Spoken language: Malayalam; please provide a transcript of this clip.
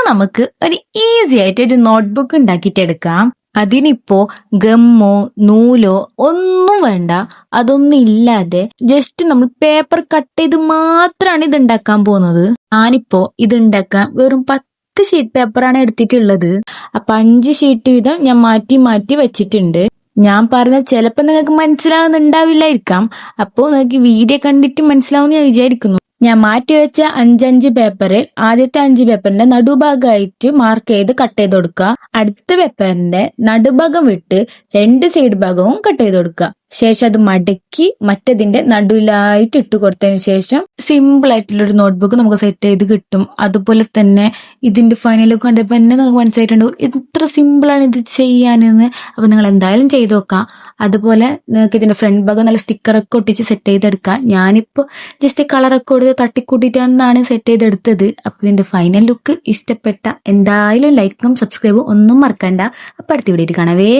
നമുക്ക് ഒരു ഈസി ആയിട്ട് ഒരു നോട്ട്ബുക്ക് ഉണ്ടാക്കിയിട്ടെടുക്കാം. അതിനിപ്പോ ഗമ്മോ നൂലോ ഒന്നും വേണ്ട. അതൊന്നും ഇല്ലാതെ ജസ്റ്റ് നമ്മൾ പേപ്പർ കട്ട് ചെയ്ത് മാത്രമാണ് ഇത് ഉണ്ടാക്കാൻ പോകുന്നത്. ഞാനിപ്പോ ഇത് ഉണ്ടാക്കാൻ വെറും 10 ഷീറ്റ് പേപ്പറാണ് എടുത്തിട്ടുള്ളത്. അപ്പൊ 5 ഷീറ്റ് വീതം ഞാൻ മാറ്റി മാറ്റി വെച്ചിട്ടുണ്ട്. ഞാൻ പറഞ്ഞ ചിലപ്പോ നിങ്ങൾക്ക് മനസ്സിലാവുന്നുണ്ടാവില്ലായിരിക്കാം. അപ്പോ നിങ്ങൾക്ക് വീഡിയോ കണ്ടിട്ട് മനസ്സിലാവുമെന്ന് ഞാൻ വിചാരിക്കുന്നു. ഞാൻ മാറ്റിവെച്ച 5 പേപ്പറിൽ ആദ്യത്തെ 5 പേപ്പറിന്റെ നടുഭാഗമായിട്ട് മാർക്ക് ചെയ്ത് കട്ട് ചെയ്ത് കൊടുക്കുക. അടുത്ത പേപ്പറിന്റെ നടുഭാഗം വിട്ട് 2 സൈഡ് ഭാഗവും കട്ട് ചെയ്ത് കൊടുക്കുക. ശേഷം അത് മടക്കി മറ്റതിന്റെ നടുവിലായിട്ട് ഇട്ട് കൊടുത്തതിന് ശേഷം സിമ്പിൾ ആയിട്ടുള്ള ഒരു നോട്ട്ബുക്ക് നമുക്ക് സെറ്റ് ചെയ്ത് കിട്ടും. അതുപോലെ തന്നെ ഇതിന്റെ ഫൈനൽ ലുക്ക് കണ്ടപ്പോൾ തന്നെ നിങ്ങൾക്ക് മനസ്സിലായിട്ടുണ്ട് ഇത്ര സിമ്പിളാണ് ഇത് ചെയ്യാനെന്ന്. അപ്പൊ നിങ്ങൾ എന്തായാലും ചെയ്ത് നോക്കാം. അതുപോലെ നിങ്ങൾക്ക് ഇതിന്റെ ഫ്രണ്ട് ഭാഗം നല്ല സ്റ്റിക്കറൊക്കെ ഒട്ടിച്ച് സെറ്റ് ചെയ്തെടുക്കാം. ഞാനിപ്പോ ജസ്റ്റ് കളറൊക്കെ കൊടുത്ത് തട്ടിക്കൂട്ടിട്ടാണ് സെറ്റ് ചെയ്തെടുത്തത്. അപ്പൊ ഇതിന്റെ ഫൈനൽ ലുക്ക് ഇഷ്ടപ്പെട്ട എന്തായാലും ലൈക്കും സബ്സ്ക്രൈബും ഒന്നും മറക്കണ്ട. അപ്പൊ അടുത്ത വീഡിയോയിൽ കാണാവേ.